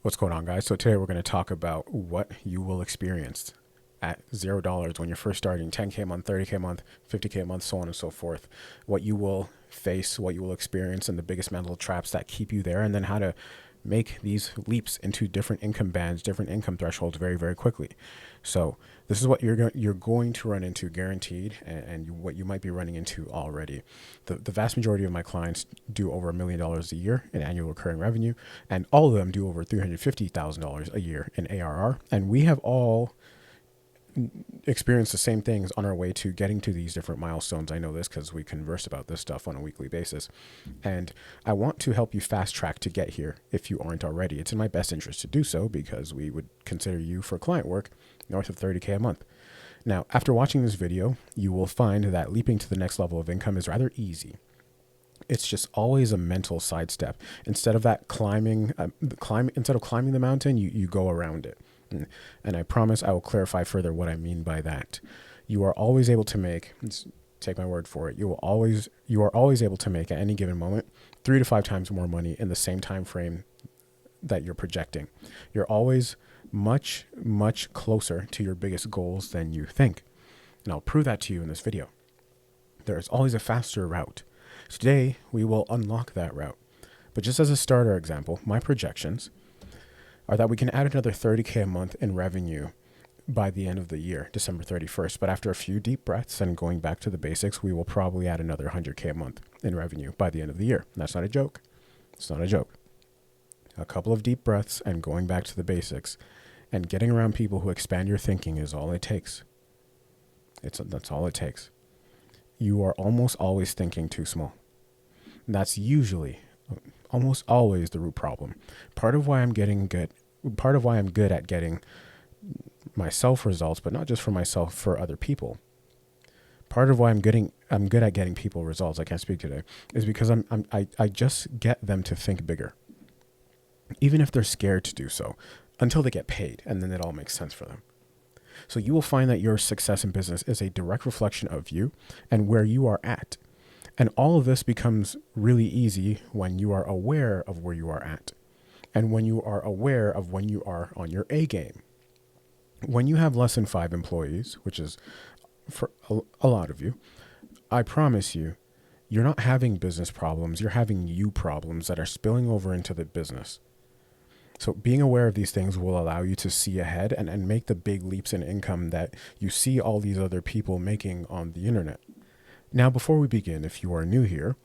What's going on, guys? So today we're going to talk about what you will experience at $0 when you're first starting 10K a month, 30K a month, 50K a month, so on and so forth. What you will face, what you will experience, and the biggest mental traps that keep you there, and then how to make these leaps into different income bands, different income thresholds very, very quickly. So this is what you're going to run into guaranteed, and what you might be running into already. The vast majority of my clients do over $1 million a year in annual recurring revenue, and all of them do over $350,000 a year in ARR. And we have all experience the same things on our way to getting to these different milestones. I know this because we converse about this stuff on a weekly basis. And I want to help you fast track to get here if you aren't already. It's in my best interest to do so because we would consider you for client work north of 30K a month. Now, after watching this video, you will find that leaping to the next level of income is rather easy. It's just always a mental sidestep. Instead of that instead of climbing the mountain, you go around it. And I promise I will clarify further what I mean by that. You are always able to make, take my word for it, you are always able to make at any given moment 3 to 5 times more money in the same time frame that you're projecting. You're always much, much closer to your biggest goals than you think. And I'll prove that to you in this video. There is always a faster route. Today, we will unlock that route. But just as a starter example, my projections are that we can add another 30K a month in revenue by the end of the year, December 31st. But after a few deep breaths and going back to the basics, we will probably add another 100K a month in revenue by the end of the year. And that's not a joke. It's not a joke. A couple of deep breaths and going back to the basics and getting around people who expand your thinking is all it takes. That's all it takes. You are almost always thinking too small. And that's usually, almost always, the root problem. Part of why I'm good at getting myself results, but not just for myself, for other people. Part of why I'm good at getting people results, I can't speak today, is because I just get them to think bigger. Even if they're scared to do so, until they get paid, and then it all makes sense for them. So you will find that your success in business is a direct reflection of you and where you are at. And all of this becomes really easy when you are aware of where you are at. And when you are aware of when you are on your A game. When you have less than 5 employees, which is for a lot of you, I promise you, you're not having business problems. You're having you problems that are spilling over into the business. So being aware of these things will allow you to see ahead and make the big leaps in income that you see all these other people making on the internet. Now, before we begin, if you are new here,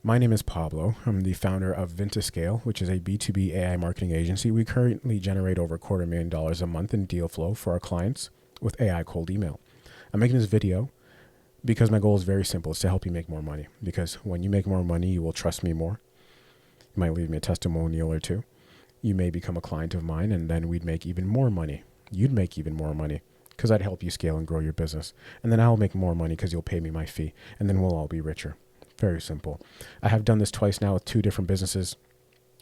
my name is Pablo. I'm the founder of Vintascale, which is a B2B AI marketing agency. We currently generate over $250,000 a month in deal flow for our clients with AI cold email. I'm making this video because my goal is very simple. It's to help you make more money. Because when you make more money, you will trust me more. You might leave me a testimonial or two. You may become a client of mine, and then we'd make even more money. You'd make even more money because I'd help you scale and grow your business. And then I'll make more money because you'll pay me my fee. And then we'll all be richer. Very simple. I have done this twice now with 2 different businesses,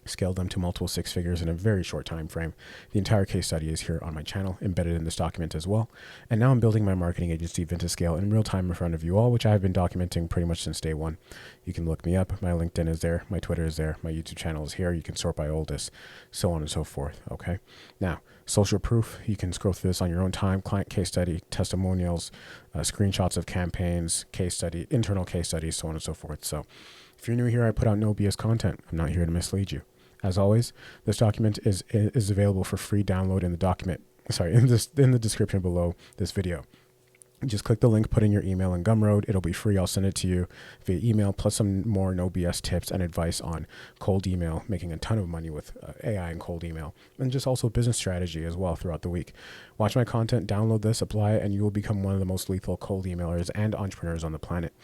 scaled them to multiple 6 figures in a very short time frame. The entire case study is here on my channel, embedded in this document as well. And now I'm building my marketing agency, Vintascale, in real time in front of you all, which I have been documenting pretty much since day one. You can look me up. My LinkedIn is there. My Twitter is there. My YouTube channel is here. You can sort by oldest, so on and so forth. Okay. Now, social proof. You can scroll through this on your own time. Client case study, testimonials, screenshots of campaigns, case study, internal case studies, so on and so forth. So if you're new here, I put out no BS content. I'm not here to mislead you. As always, this document is available for free download in the description below this video. Just click the link, put in your email in Gumroad. It'll be free. I'll send it to you via email, plus some more no BS tips and advice on cold email, making a ton of money with AI and cold email, and just also business strategy as well throughout the week. Watch my content, download this, apply it, and you will become one of the most lethal cold emailers and entrepreneurs on the planet.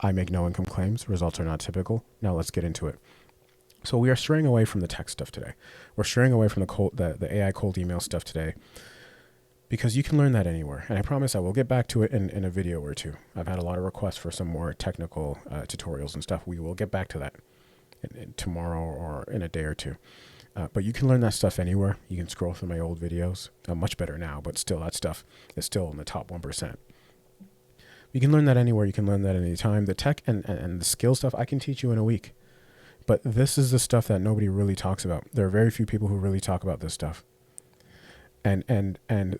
I make no income claims. Results are not typical. Now let's get into it. So we are straying away from the tech stuff today. We're straying away from the AI cold email stuff today because you can learn that anywhere. And I promise I will get back to it in a video or two. I've had a lot of requests for some more technical tutorials and stuff. We will get back to that tomorrow or in a day or two. But you can learn that stuff anywhere. You can scroll through my old videos. Much better now, but still that stuff is still in the top 1%. You can learn that anywhere. You can learn that at any time. The tech and the skill stuff I can teach you in a week. But this is the stuff that nobody really talks about. There are very few people who really talk about this stuff. And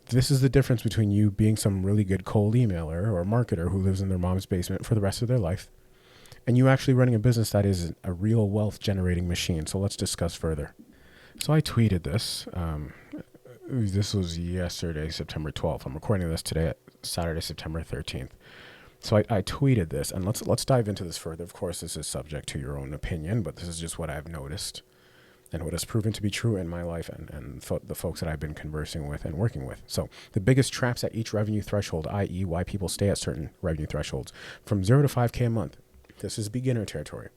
this is the difference between you being some really good cold emailer or marketer who lives in their mom's basement for the rest of their life, and you actually running a business that is a real wealth generating machine. So let's discuss further. So I tweeted this. This was yesterday, September 12th. I'm recording this today at Saturday, September 13th. So I tweeted this, and let's dive into this further. Of course, this is subject to your own opinion, but this is just what I've noticed and what has proven to be true in my life and the folks that I've been conversing with and working with. So the biggest traps at each revenue threshold, i.e. why people stay at certain revenue thresholds, from 0 to 5K a month. This is beginner territory.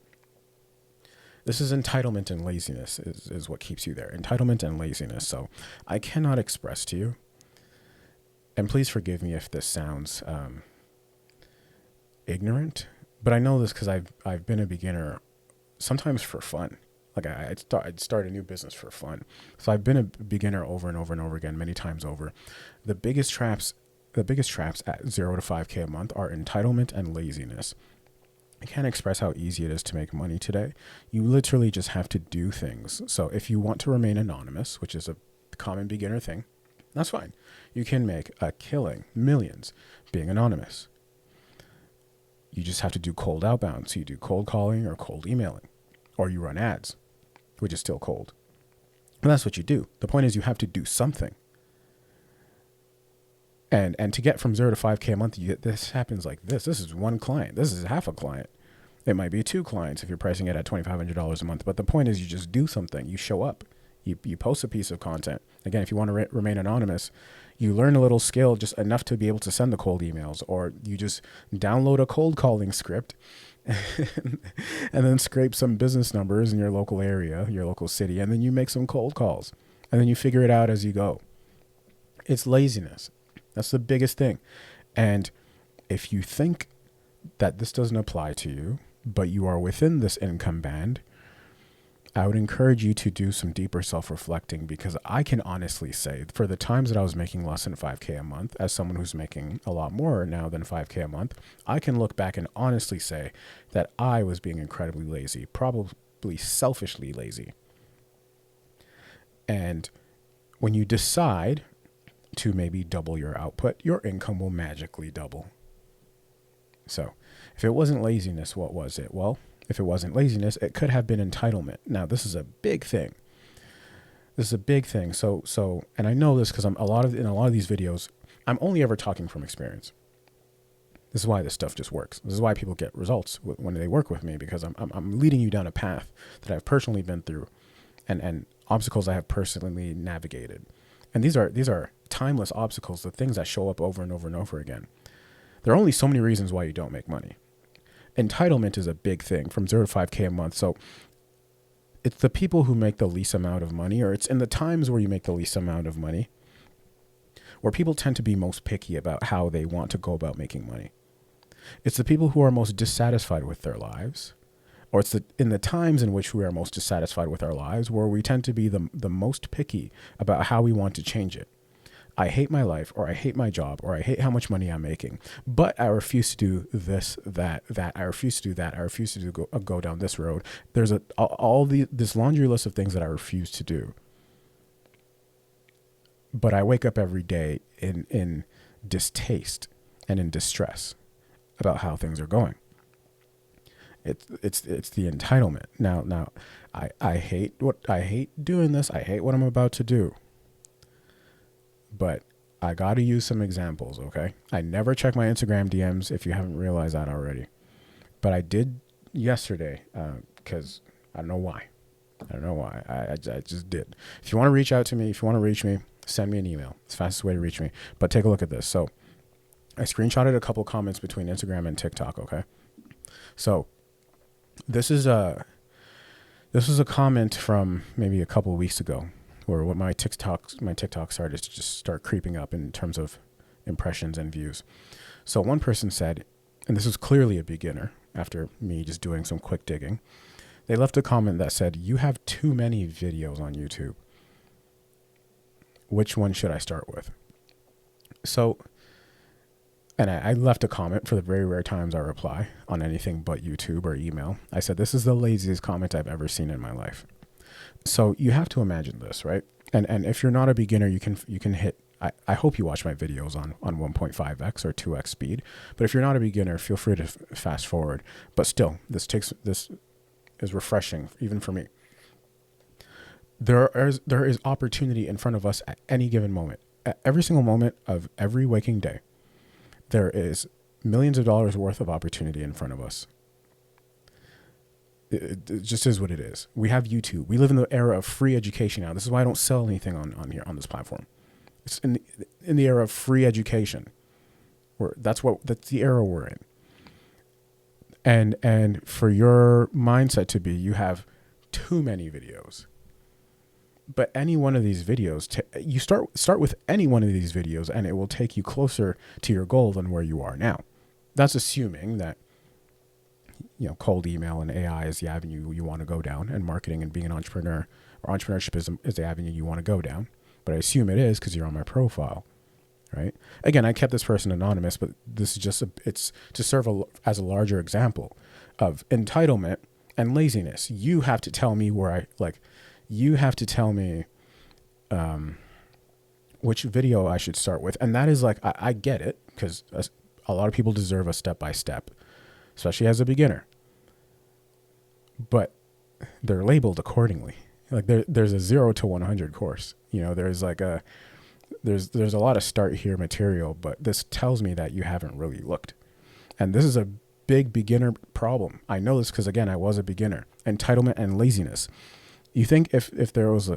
This is entitlement and laziness is what keeps you there. Entitlement and laziness. So I cannot express to you, and please forgive me if this sounds ignorant, but I know this because I've been a beginner sometimes for fun. Like I'd start a new business for fun. So I've been a beginner over and over and over again, many times over. The biggest traps at 0 to 5K a month are entitlement and laziness. I can't express how easy it is to make money today. You literally just have to do things. So if you want to remain anonymous, which is a common beginner thing, that's fine. You can make a killing, millions, being anonymous. You just have to do cold outbound. So you do cold calling or cold emailing, or you run ads, which is still cold. And that's what you do. The point is you have to do something. And to get from 0 to 5K a month, this happens like this. This is one client. This is half a client. It might be 2 clients if you're pricing it at $2,500 a month. But the point is you just do something. You show up. You post a piece of content. Again, if you want to remain anonymous, you learn a little skill, just enough to be able to send the cold emails, or you just download a cold calling script and then scrape some business numbers in your local area, your local city, and then you make some cold calls, and then you figure it out as you go. It's laziness. That's the biggest thing. And if you think that this doesn't apply to you, but you are within this income band, I would encourage you to do some deeper self-reflecting, because I can honestly say for the times that I was making less than 5K a month, as someone who's making a lot more now than 5K a month, I can look back and honestly say that I was being incredibly lazy, probably selfishly lazy. And when you decide to maybe double your output, your income will magically double. So if it wasn't laziness, what was it? Well, if it wasn't laziness, it could have been entitlement. Now, this is a big thing. So, and I know this because in a lot of these videos, I'm only ever talking from experience. This is why this stuff just works. This is why people get results when they work with me, because I'm leading you down a path that I've personally been through, and obstacles I have personally navigated. And these are timeless obstacles, the things that show up over and over and over again. There are only so many reasons why you don't make money. Entitlement is a big thing from 0 to 5K a month. So it's the people who make the least amount of money, or it's in the times where you make the least amount of money, where people tend to be most picky about how they want to go about making money. It's the people who are most dissatisfied with their lives, or it's in the times in which we are most dissatisfied with our lives, where we tend to be the most picky about how we want to change it. I hate my life, or I hate my job, or I hate how much money I'm making, but I refuse to do this, that. I refuse to do that. I refuse to go down this road. There's this laundry list of things that I refuse to do. But I wake up every day in distaste and in distress about how things are going. It's the entitlement. Now I hate doing this. I hate what I'm about to do. But I got to use some examples, okay? I never check my Instagram DMs, if you haven't realized that already. But I did yesterday because I don't know why. I just did. If you want to reach out to me, if you want to reach me, send me an email. It's the fastest way to reach me. But take a look at this. So I screenshotted a couple comments between Instagram and TikTok, okay? So this is a comment from maybe a couple of weeks ago, where what my TikTok started to just start creeping up in terms of impressions and views. So one person said, and this was clearly a beginner after me just doing some quick digging, they left a comment that said, "You have too many videos on YouTube. Which one should I start with?" So And I left a comment for the very rare times I reply on anything but YouTube or email. I said, this is the laziest comment I've ever seen in my life. So you have to imagine this, right? And if you're not a beginner, you can hit, I hope you watch my videos on 1.5x or 2x speed. But if you're not a beginner, feel free to fast forward. But still, this is refreshing, even for me. There is opportunity in front of us at any given moment. At every single moment of every waking day, there is millions of dollars worth of opportunity in front of us. It just is what it is. We have YouTube. We live in the era of free education now. This is why I don't sell anything on here on this platform. It's in the era of free education. That's the era we're in. And for your mindset to be, you have too many videos. But any one of these videos, you start with any one of these videos, and it will take you closer to your goal than where you are now. That's assuming that, cold email and AI is the avenue you want to go down, and marketing and being an entrepreneur or entrepreneurship is the avenue you want to go down. But I assume it is because you're on my profile, right? Again, I kept this person anonymous, but this is it's to serve as a larger example of entitlement and laziness. You have to tell me you have to tell me which video I should start with. And that is I get it, because a lot of people deserve a step-by-step, especially as a beginner. But they're labeled accordingly. There's a 0 to 100 course. There's there's a lot of start here material, but this tells me that you haven't really looked. And this is a big beginner problem. I know this because, again, I was a beginner. Entitlement and laziness. You think if there was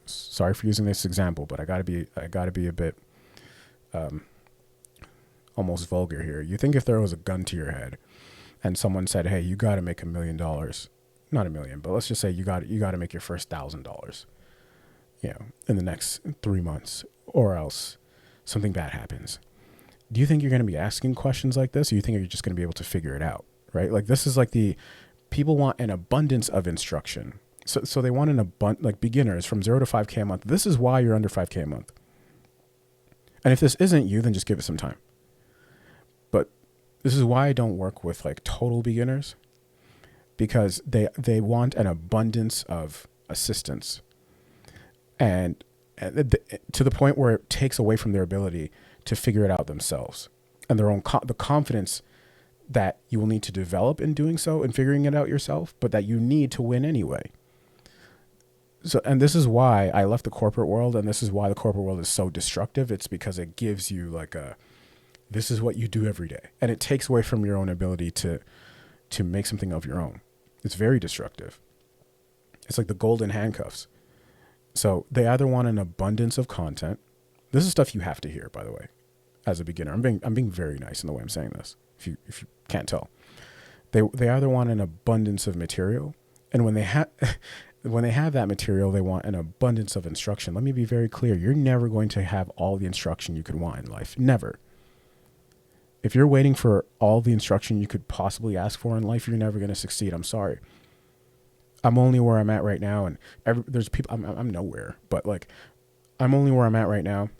sorry for using this example, but I gotta be a bit almost vulgar here. You think if there was a gun to your head and someone said, hey, you got to make $1 million, not $1 million, but let's just say you got to make your first $1,000, in the next 3 months, or else something bad happens. Do you think you're going to be asking questions like this? Or you think you're just going to be able to figure it out, right? This is people want an abundance of instruction. So they want beginners from 0 to 5K a month. This is why you're under 5K a month. And if this isn't you, then just give it some time. But this is why I don't work with total beginners, because they want an abundance of assistance, and to the point where it takes away from their ability to figure it out themselves, and their own the confidence that you will need to develop in doing so and figuring it out yourself, but that you need to win anyway. So, and this is why I left the corporate world, and this is why the corporate world is so destructive. It's because it gives you this is what you do every day, and it takes away from your own ability to make something of your own. It's very destructive. It's like the golden handcuffs. So they either want an abundance of content. This is stuff you have to hear, by the way, as a beginner. I'm being very nice in the way I'm saying this. If you can't tell, they either want an abundance of material, and when they have that material, they want an abundance of instruction. Let me be very clear. You're never going to have all the instruction you could want in life. Never. If you're waiting for all the instruction you could possibly ask for in life, you're never going to succeed. I'm sorry. I'm only where I'm at right now. And there's people, I'm nowhere, but I'm only where I'm at right now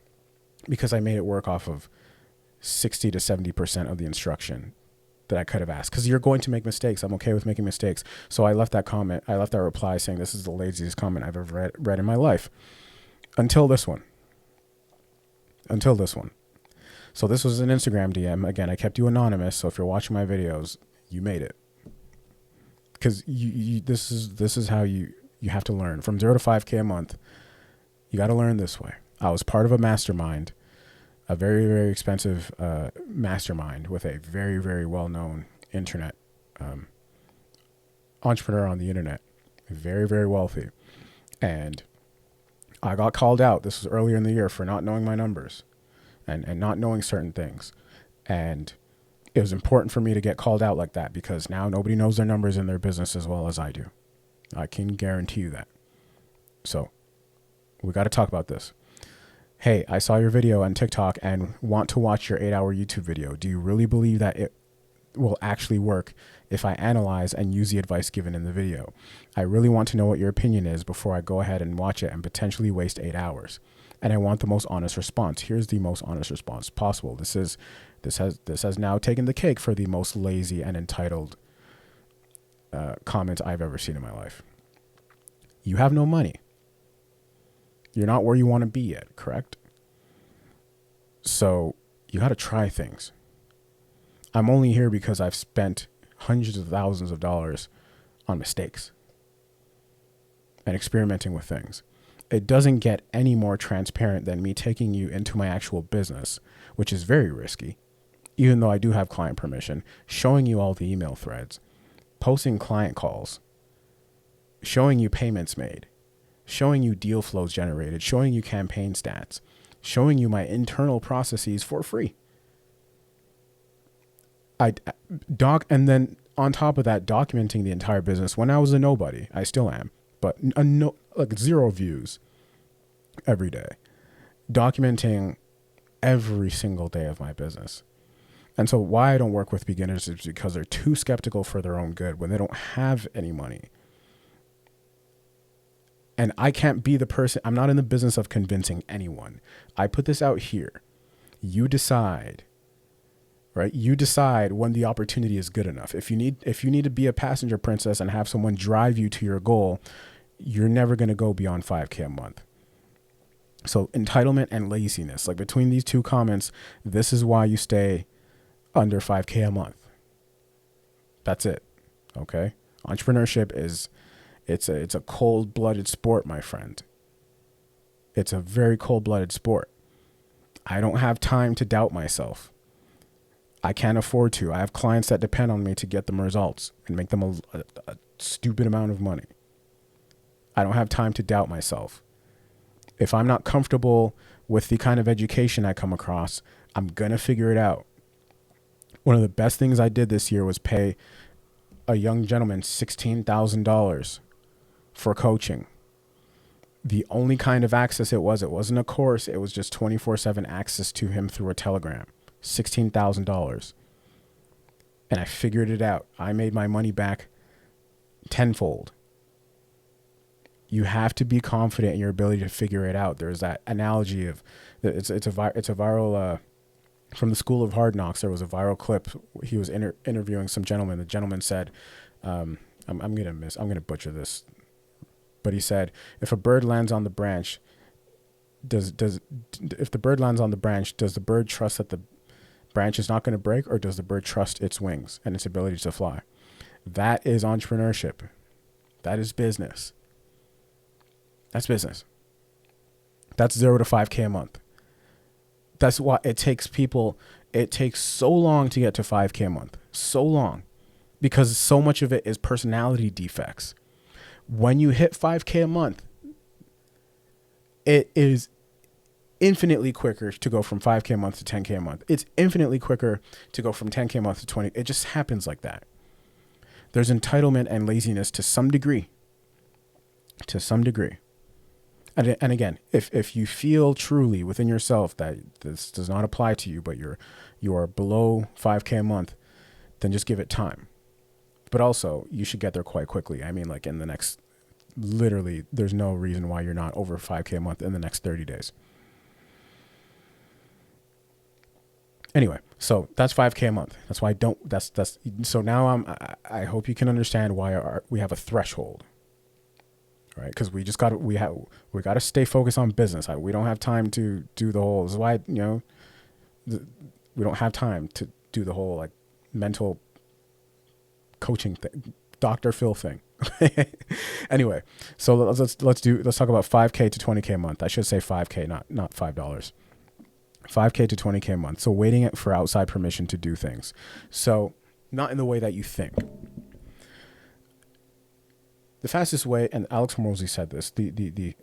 because I made it work off of 60 to 70% of the instruction that I could have asked. Because you're going to make mistakes. I'm okay with making mistakes. So I left that reply saying this is the laziest comment I've ever read in my life. Until this one. So this was an Instagram DM. Again, I kept you anonymous. So if you're watching my videos, you made it. Because this is how you have to learn. From 0 to 5K a month, you got to learn this way. I was part of a mastermind, a very, very expensive mastermind with a very, very well-known internet entrepreneur on the internet, very, very wealthy. And I got called out. This was earlier in the year for not knowing my numbers and not knowing certain things. And it was important for me to get called out like that because now nobody knows their numbers in their business as well as I do. I can guarantee you that. So we got to talk about this. Hey, I saw your video on TikTok and want to watch your 8-hour YouTube video. Do you really believe that it will actually work if I analyze and use the advice given in the video? I really want to know what your opinion is before I go ahead and watch it and potentially waste 8 hours. and I want the most honest response. Here's the most honest response possible. This has now taken the cake for the most lazy and entitled comment I've ever seen in my life. You have no money. You're not where you want to be yet, correct? So you got to try things. I'm only here because I've spent hundreds of thousands of dollars on mistakes and experimenting with things. It doesn't get any more transparent than me taking you into my actual business, which is very risky, even though I do have client permission, showing you all the email threads, posting client calls, showing you payments made, showing you deal flows generated, showing you campaign stats, showing you my internal processes for free. And then on top of that, documenting the entire business when I was a nobody. I still am, but like 0 views every day, documenting every single day of my business. And so why I don't work with beginners is because they're too skeptical for their own good when they don't have any money. And I can't be the person. I'm not in the business of convincing anyone. I put this out here. You decide, right? You decide when the opportunity is good enough. If you need to be a passenger princess and have someone drive you to your goal, you're never going to go beyond 5K a month. So entitlement and laziness, like between these two comments, this is why you stay under 5K a month. That's it. Okay. Entrepreneurship it's a cold-blooded sport, my friend. It's a very cold-blooded sport. I don't have time to doubt myself. I can't afford to. I have clients that depend on me to get them results and make them a stupid amount of money. I don't have time to doubt myself. If I'm not comfortable with the kind of education I come across, I'm going to figure it out. One of the best things I did this year was pay a young gentleman $16,000 for coaching. The only kind of access it wasn't a course. It was just 24/7 access to him through a Telegram. $16,000. And I figured it out. I made my money back tenfold. You have to be confident in your ability to figure it out. There's that analogy of it's a viral from the School of Hard Knocks. There was a viral clip. He was interviewing some gentleman. The gentleman said, I'm gonna butcher this, but he said, if a bird lands on the branch, does the bird trust that the branch is not going to break, or does the bird trust its wings and its ability to fly? That is entrepreneurship. That is business. That's business. That's 0 to 5K a month. That's why it takes so long to get to 5K a month. So long. Because so much of it is personality defects. When you hit 5K a month, it is infinitely quicker to go from 5K a month to 10K a month. It's infinitely quicker to go from 10K a month to 20. It just happens like that. There's entitlement and laziness to some degree. To some degree. And again, if you feel truly within yourself that this does not apply to you, but you are below 5K a month, then just give it time. But also, you should get there quite quickly. I mean, like in the next, literally, there's no reason why you're not over 5K a month in the next 30 days. Anyway, so that's 5K a month. That's why so now I hope you can understand why we have a threshold. Right, because we got to stay focused on business. We don't have time to do the whole. This is why we don't have time to do the whole like mental coaching thing, Dr. Phil thing. Anyway, so let's talk about 5K to 20K a month. I should say 5K, not $5. 5K to 20K a month. So waiting for outside permission to do things. So not in the way that you think. The fastest way, and Alex Hormozi said this, the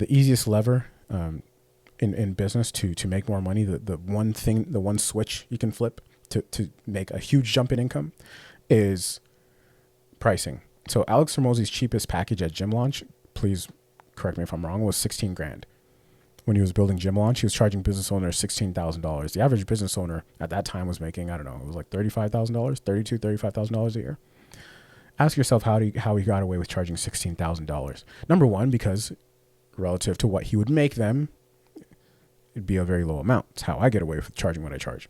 easiest lever in business to make more money, the one switch you can flip to make a huge jump in income is pricing. So Alex Hormozi's cheapest package at Gym Launch, please correct me if I'm wrong, was $16,000. When he was building Gym Launch, he was charging business owners $16,000. The average business owner at that time was making, I don't know, it was like $35,000, $35,000 a year. Ask yourself how he got away with charging $16,000. Number one, because relative to what he would make them, it'd be a very low amount. It's how I get away with charging what I charge.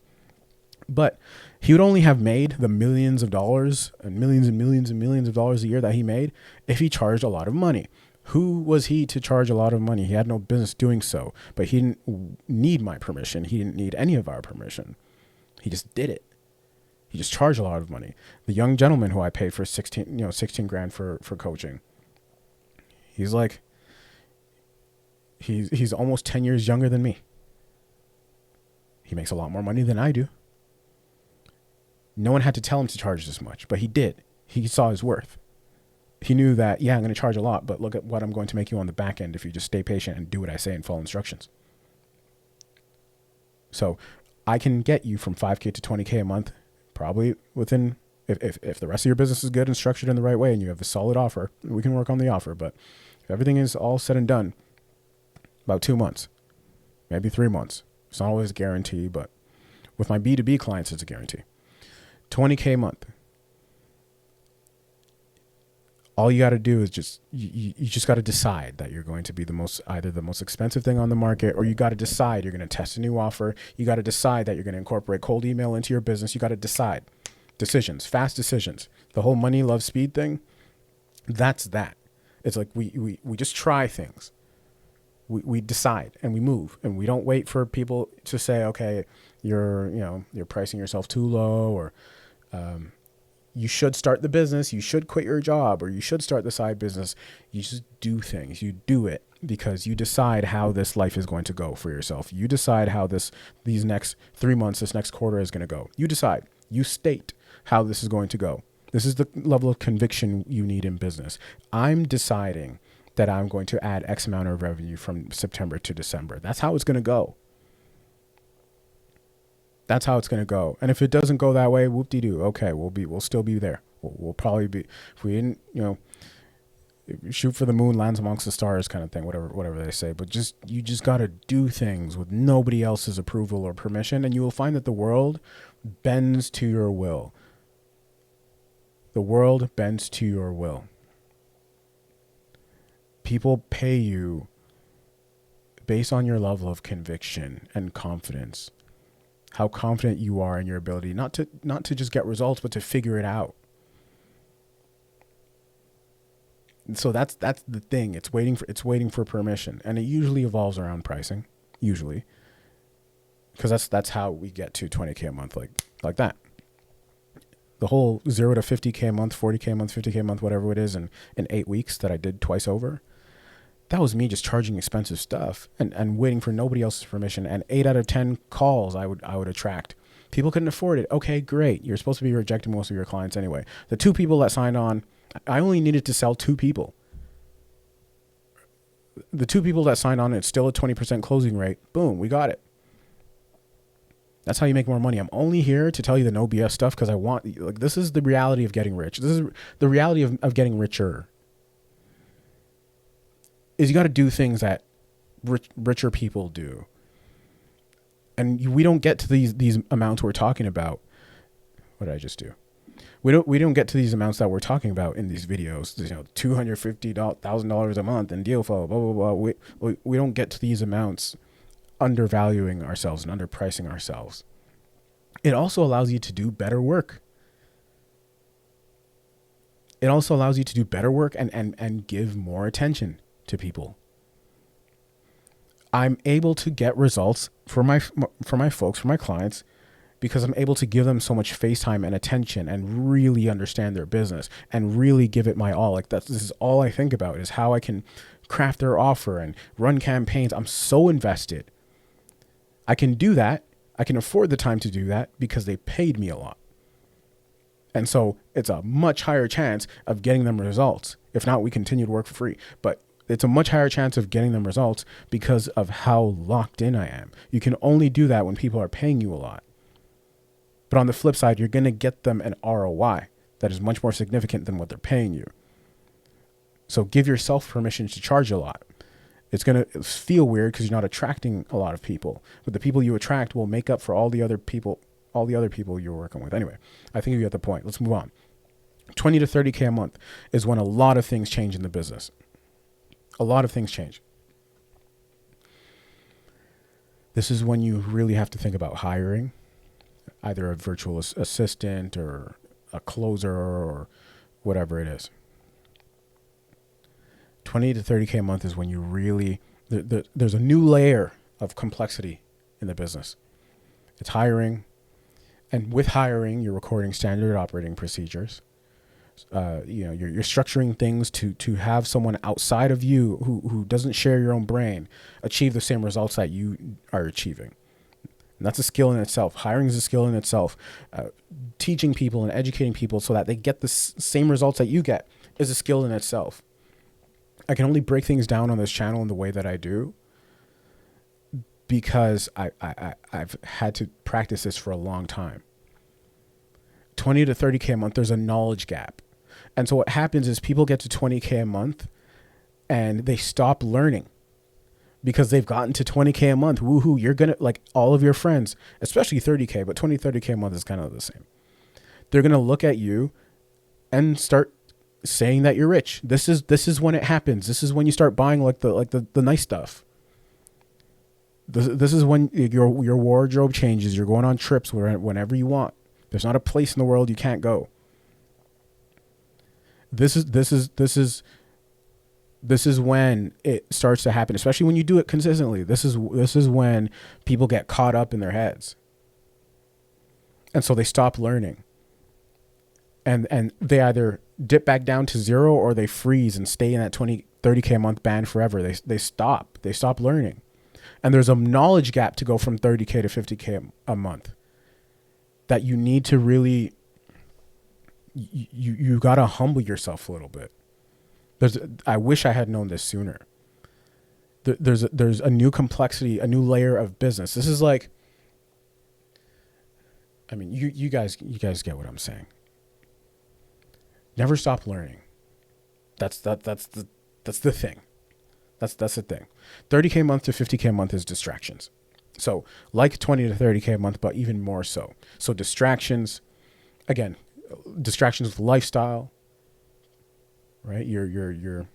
But he would only have made the millions of dollars and millions and millions and millions of dollars a year that he made if he charged a lot of money. Who was he to charge a lot of money? He had no business doing so, but he didn't need my permission. He didn't need any of our permission. He just did it. He just charged a lot of money. The young gentleman who I paid for 16 grand for coaching, he's like, he's almost 10 years younger than me. He makes a lot more money than I do. No one had to tell him to charge this much, but he did. He saw his worth. He knew that, yeah, I'm going to charge a lot, but look at what I'm going to make you on the back end if you just stay patient and do what I say and follow instructions. So I can get you from 5K to 20K a month, probably within, if the rest of your business is good and structured in the right way and you have a solid offer, we can work on the offer. But if everything is all said and done, about 2 months, maybe 3 months. It's not always a guarantee, but with my B2B clients, it's a guarantee. 20K a month. All you got to do is you just got to decide that you're going to be either the most expensive thing on the market, or you got to decide you're going to test a new offer. You got to decide that you're going to incorporate cold email into your business. You got to decide. Decisions, fast decisions. The whole money, love, speed thing, that's that. It's like we just try things. We decide and we move, and we don't wait for people to say, okay, you're pricing yourself too low, or you should start the business, you should quit your job, or you should start the side business. You just do things. You do it because you decide how this life is going to go for yourself. You decide how these next 3 months, this next quarter is going to go. You decide. You state how this is going to go. This is the level of conviction you need in business. I'm deciding that I'm going to add X amount of revenue from September to December. That's how it's going to go. That's how it's going to go. And if it doesn't go that way, whoop-de-doo. Okay, we'll still be there. We'll probably be, if we didn't, shoot for the moon, lands amongst the stars kind of thing, whatever they say. But you just got to do things with nobody else's approval or permission, and you will find that the world bends to your will. The world bends to your will. People pay you based on your level of conviction and confidence. How confident you are in your ability not to just get results, but to figure it out. And so that's the thing. It's waiting for permission, and it usually evolves around pricing. Usually, because that's how we get to 20K a month, like that. The whole 0 to 50K a month, 40K a month, 50K a month, whatever it is, in 8 weeks that I did twice over. That was me just charging expensive stuff and waiting for nobody else's permission. And 8 out of 10 calls I would attract. People couldn't afford it. Okay, great. You're supposed to be rejecting most of your clients anyway. The 2 people that signed on, I only needed to sell 2 people. The 2 people that signed on, it's still a 20% closing rate. Boom, we got it. That's how you make more money. I'm only here to tell you the no BS stuff because this is the reality of getting rich. This is the reality of getting richer. Is you got to do things that richer people do. And we don't get to these amounts we're talking about. What did I just do? We don't get to these amounts that we're talking about in these videos. $250,000 a month in deal flow, blah, blah, blah. We don't get to these amounts undervaluing ourselves and underpricing ourselves. It also allows you to do better work. It also allows you to do better work and give more attention to people. I'm able to get results for my folks, for my clients, because I'm able to give them so much face time and attention and really understand their business and really give it my all. This is all I think about, is how I can craft their offer and run campaigns. I'm so invested. I can do that. I can afford the time to do that because they paid me a lot. And so it's a much higher chance of getting them results. If not, we continue to work for free. But it's a much higher chance of getting them results because of how locked in I am. You can only do that when people are paying you a lot. But on the flip side, you're going to get them an ROI that is much more significant than what they're paying you. So give yourself permission to charge a lot. It's going to feel weird because you're not attracting a lot of people, but the people you attract will make up for all the other people you're working with. Anyway, I think you get the point. Let's move on. 20 to 30K a month is when a lot of things change in the business. A lot of things change. This is when you really have to think about hiring either a virtual assistant or a closer or whatever it is. 20 to 30K a month is when you really, there's a new layer of complexity in the business. It's hiring. And with hiring, you're recording standard operating procedures. You're structuring things to have someone outside of you who doesn't share your own brain achieve the same results that you are achieving. And that's a skill in itself. Hiring is a skill in itself. Teaching people and educating people so that they get the same results that you get is a skill in itself. I can only break things down on this channel in the way that I do because I've had to practice this for a long time. 20 to 30K a month, there's a knowledge gap. And so what happens is people get to 20K a month and they stop learning because they've gotten to 20K a month. Woohoo, you're going to, like, all of your friends, especially 30K, but 30K a month is kind of the same. They're going to look at you and start saying that you're rich. This is when it happens. This is when you start buying the nice stuff. This is when your wardrobe changes. You're going on trips whenever you want. There's not a place in the world you can't go. This is when it starts to happen, especially when you do it consistently. This is when people get caught up in their heads. And so they stop learning. And they either dip back down to zero or they freeze and stay in that 30K a month band forever. They stop learning. And there's a knowledge gap to go from 30K to 50K a month that you need to really, you got to humble yourself a little bit. I wish I had known this sooner. There's a new complexity, a new layer of business. This is like, I mean, you guys get what I'm saying. Never stop learning. That's the thing. That's the thing. 30K a month to 50K a month is distractions. So like 20 to 30K a month, but even more so. So distractions, again, distractions with lifestyle, right? You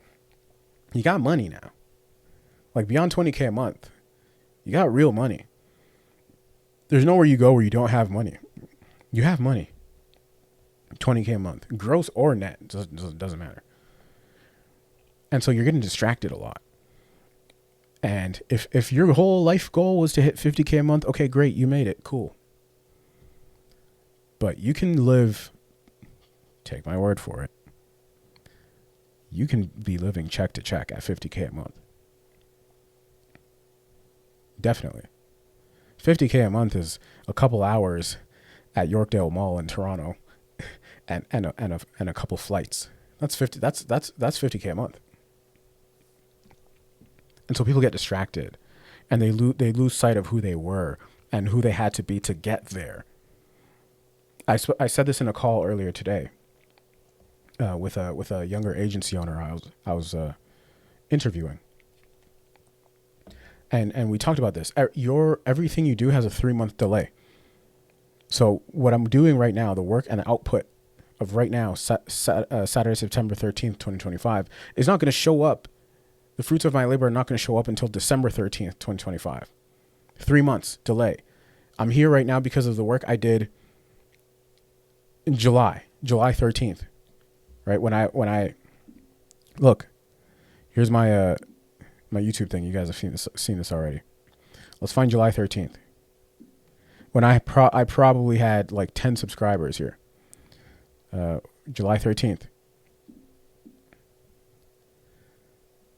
got money now. Like beyond 20K a month, you got real money. There's nowhere you go where you don't have money. You have money. 20K a month, gross or net, doesn't matter. And so you're getting distracted a lot. And if your whole life goal was to hit 50K a month, okay, great, you made it, cool. But you can live, take my word for it, you can be living check to check at 50K a month. Definitely. 50K a month is a couple hours at Yorkdale Mall in Toronto and a couple flights. That's 50K a month. And so people get distracted and they lose sight of who they were and who they had to be to get there. I said this in a call earlier today with a younger agency owner I was interviewing. And we talked about this. Everything you do has a 3-month delay. So what I'm doing right now, the work and the output of right now, Saturday, September 13th, 2025, is not going to show up. The fruits of my labor are not going to show up until December 13th, 2025. 3 months delay. I'm here right now because of the work I did in July 13th, right? When I look, here's my my YouTube thing. You guys have seen this already. Let's find July 13th. When I probably had like 10 subscribers here. July 13th.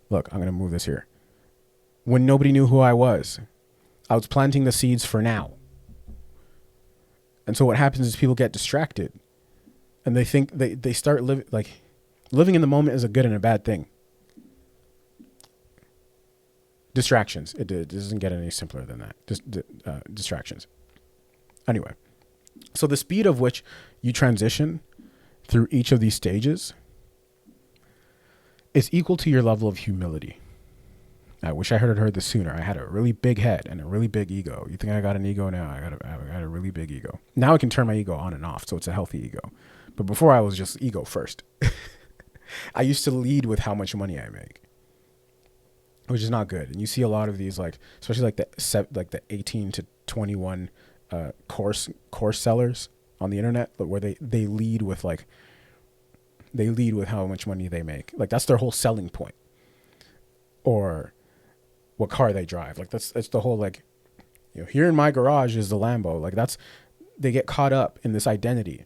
Look, I'm going to move this here. When nobody knew who I was planting the seeds for now. And so what happens is people get distracted and they think they start living in the moment is a good and a bad thing. Distractions. It doesn't get any simpler than that. Distractions. Anyway, so the speed of which you transition through each of these stages is equal to your level of humility. I wish I had heard this sooner. I had a really big head and a really big ego. You think I got an ego now? I got a really big ego. Now I can turn my ego on and off, so it's a healthy ego. But before I was just ego first. I used to lead with how much money I make. which is not good. And you see a lot of these, like, especially like the 18 to 21 course sellers on the internet, where they lead with how much money they make. Like, that's their whole selling point. Or what car they drive. Like, that's the whole, like, here in my garage is the Lambo. Like, they get caught up in this identity.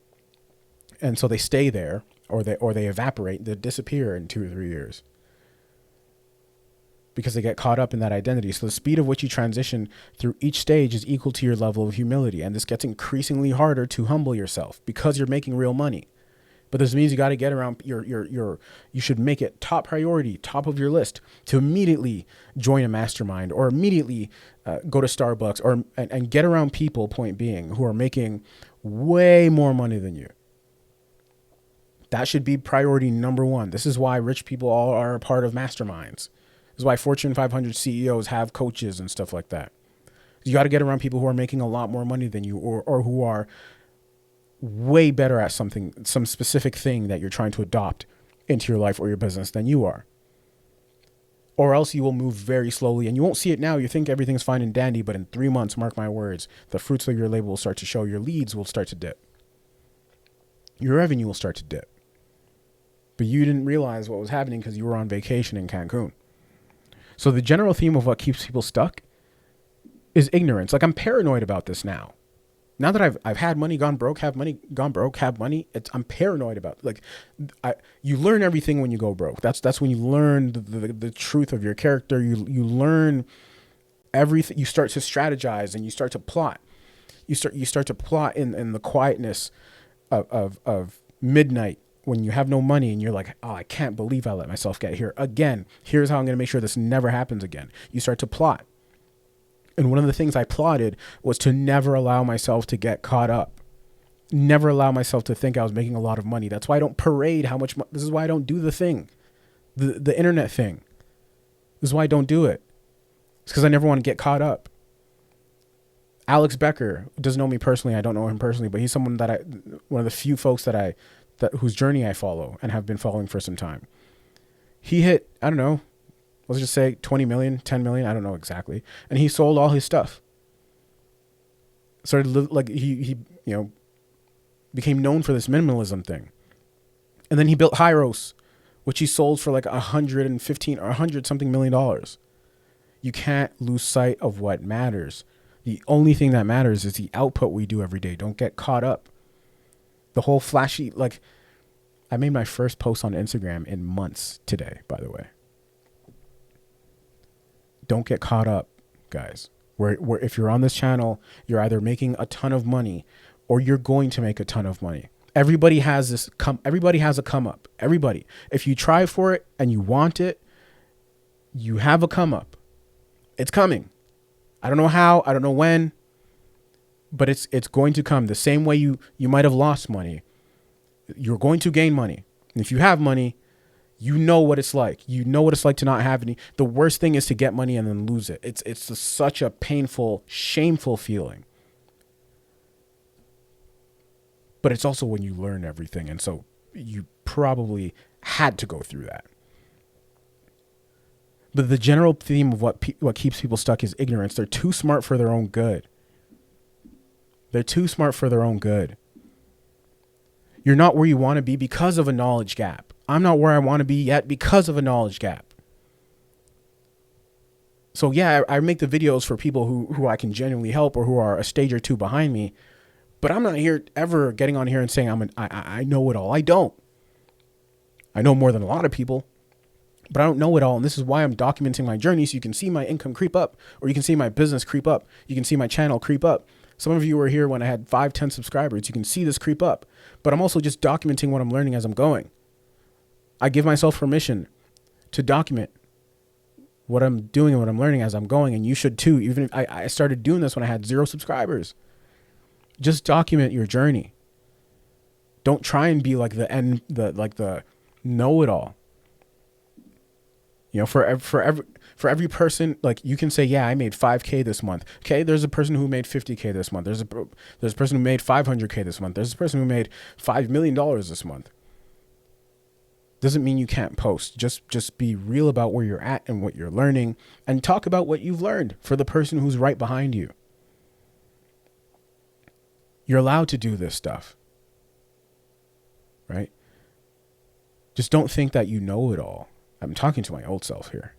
And so they stay there, or they evaporate, they disappear in 2 or 3 years. Because they get caught up in that identity. So the speed of which you transition through each stage is equal to your level of humility. And this gets increasingly harder to humble yourself because you're making real money. But this means you got to get around you should make it top priority, top of your list, to immediately join a mastermind, or immediately go to Starbucks, and get around people, point being, who are making way more money than you. That should be priority number one. This is why rich people all are a part of masterminds. This is why Fortune 500 CEOs have coaches and stuff like that. You got to get around people who are making a lot more money than you, or who are way better at something, some specific thing that you're trying to adopt into your life or your business than you are. Or else you will move very slowly, and you won't see it now. You think everything's fine and dandy, but in 3 months, mark my words, the fruits of your labor will start to show. Your leads will start to dip. Your revenue will start to dip. But you didn't realize what was happening because you were on vacation in Cancun. So the general theme of what keeps people stuck is ignorance. Like, I'm paranoid about this now. Now that I've had money gone broke, have money gone broke, have money, I'm paranoid about it. Like, you learn everything when you go broke. That's when you learn the truth of your character. You learn everything. You start to strategize, and you start to plot. You start to plot in the quietness of midnight, when you have no money and you're like, oh, I can't believe I let myself get here again. Here's how I'm going to make sure this never happens again. You start to plot. And one of the things I plotted was to never allow myself to get caught up. Never allow myself to think I was making a lot of money. That's why I don't parade how much this is why I don't do the thing. The internet thing. This is why I don't do it. It's because I never want to get caught up. Alex Becker doesn't know me personally. I don't know him personally, but he's someone one of the few folks whose journey I follow and have been following for some time. He hit, I don't know, let's just say 20 million, 10 million. I don't know exactly. And he sold all his stuff. He became known for this minimalism thing. And then he built Hyros, which he sold for like 115 or 100 something $1 million. You can't lose sight of what matters. The only thing that matters is the output we do every day. Don't get caught up. The whole flashy, like, I made my first post on Instagram in months today, by the way. Don't get caught up, guys. Where if you're on this channel, you're either making a ton of money or you're going to make a ton of money. Everybody has everybody has a come up. Everybody. If you try for it and you want it, you have a come up. It's coming. I don't know how, I don't know when, but it's going to come. The same way you might have lost money, you're going to gain money. And if you have money, you know what it's like. You know what it's like to not have any. The worst thing is to get money and then lose it. It's such a painful, shameful feeling. But it's also when you learn everything. And so you probably had to go through that. But the general theme of what keeps people stuck is ignorance. They're too smart for their own good. They're too smart for their own good. You're not where you want to be because of a knowledge gap. I'm not where I want to be yet because of a knowledge gap. So yeah, I make the videos for people who I can genuinely help or who are a stage or two behind me. But I'm not here ever getting on here and saying I know it all. I don't. I know more than a lot of people. But I don't know it all. And this is why I'm documenting my journey, so you can see my income creep up, or you can see my business creep up. You can see my channel creep up. Some of you were here when I had 5, 10 subscribers. You can see this creep up. But I'm also just documenting what I'm learning as I'm going. I give myself permission to document what I'm doing and what I'm learning as I'm going. And you should too. Even if I started doing this when I had 0 subscribers. Just document your journey. Don't try and be like the know-it-all. You know, for every person, like, you can say, yeah, I made 5K this month. Okay, there's a person who made 50K this month. There's a person who made 500K this month. There's a person who made $5 million this month. Doesn't mean you can't post. Just be real about where you're at and what you're learning, and talk about what you've learned for the person who's right behind you. You're allowed to do this stuff, right? Just don't think that you know it all. I'm talking to my old self here.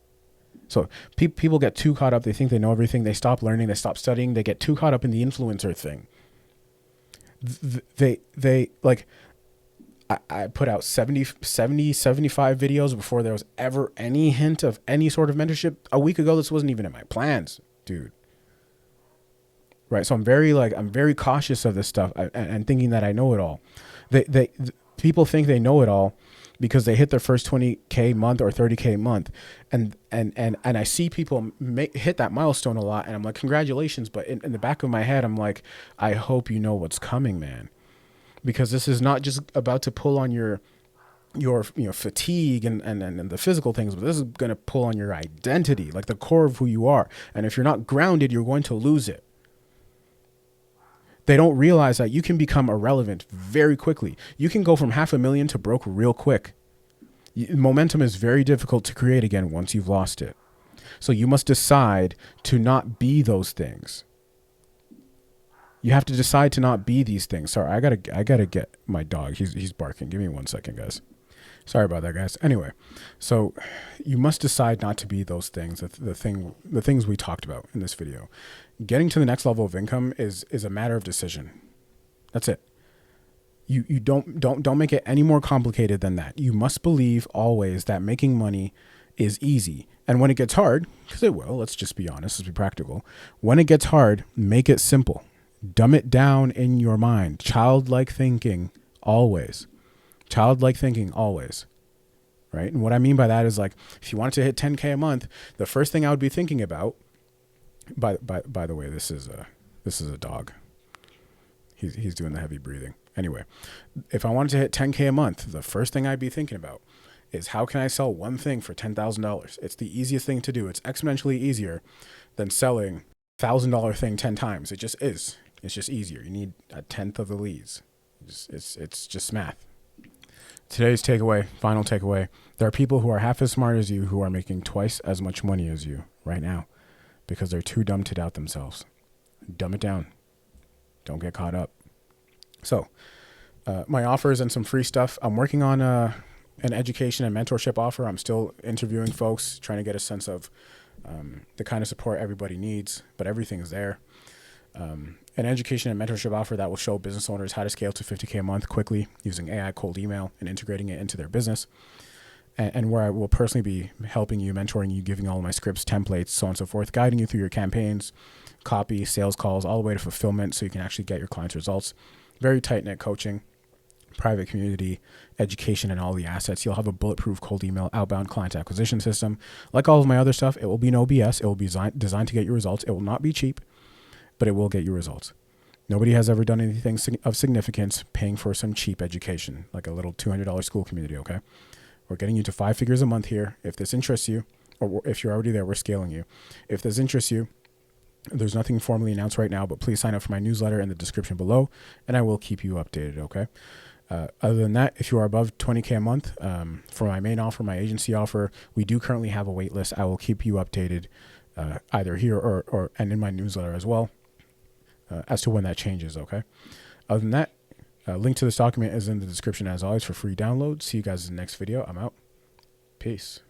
So people get too caught up. They think they know everything. They stop learning. They stop studying. They get too caught up in the influencer thing. They like, I put out 75 videos before there was ever any hint of any sort of mentorship. A week ago, this wasn't even in my plans, dude. Right. So I'm very cautious of this stuff and thinking that I know it all. People think they know it all because they hit their first 20K month or 30K month. And I see people hit that milestone a lot, and I'm like, congratulations. But in the back of my head, I'm like, I hope you know what's coming, man. Because this is not just about to pull on your fatigue and the physical things, but this is going to pull on your identity, like the core of who you are. And if you're not grounded, you're going to lose it. They don't realize that you can become irrelevant very quickly. You can go from 500,000 to broke real quick. Momentum is very difficult to create again once you've lost it. So you must decide to not be those things. You have to decide to not be these things. Sorry, I gotta get my dog. He's barking. Give me 1 second, guys. Sorry about that, guys. Anyway, so you must decide not to be those things. The things we talked about in this video. Getting to the next level of income is a matter of decision. That's it. You don't make it any more complicated than that. You must believe always that making money is easy. And when it gets hard, because it will, let's just be honest, let's be practical. When it gets hard, make it simple. Dumb it down in your mind. Childlike thinking always. Childlike thinking always. Right? And what I mean by that is, like, if you wanted to hit 10K a month, the first thing I would be thinking about, by the way, this is a dog. He's doing the heavy breathing. Anyway, if I wanted to hit 10K a month, the first thing I'd be thinking about is, how can I sell one thing for $10,000? It's the easiest thing to do. It's exponentially easier than selling $1,000 thing 10 times. It just is. It's just easier. You need a tenth of the leads. It's just math. Today's takeaway, final takeaway. There are people who are half as smart as you who are making twice as much money as you right now because they're too dumb to doubt themselves. Dumb it down. Don't get caught up. So my offers and some free stuff. I'm working on an education and mentorship offer. I'm still interviewing folks, trying to get a sense of the kind of support everybody needs, but everything's there. An education and mentorship offer that will show business owners how to scale to 50K a month quickly using AI cold email and integrating it into their business. And where I will personally be helping you, mentoring you, giving all of my scripts, templates, so on and so forth, guiding you through your campaigns, copy, sales calls, all the way to fulfillment so you can actually get your clients' results. Very tight-knit coaching, private community, education, and all the assets. You'll have a bulletproof cold email outbound client acquisition system. Like all of my other stuff, it will be no BS. It will be designed to get you results. It will not be cheap, but it will get you results. Nobody has ever done anything of significance paying for some cheap education, like a little $200 school community, okay? We're getting you to 5 figures a month here. If this interests you, or if you're already there, we're scaling you. If this interests you, there's nothing formally announced right now, but please sign up for my newsletter in the description below, and I will keep you updated, okay? Other than that, if you are above 20K a month, for my main offer, my agency offer, we do currently have a wait list. I will keep you updated either here or and in my newsletter as well as to when that changes, okay? Other than that, link to this document is in the description as always for free download. See you guys in the next video. I'm out. Peace.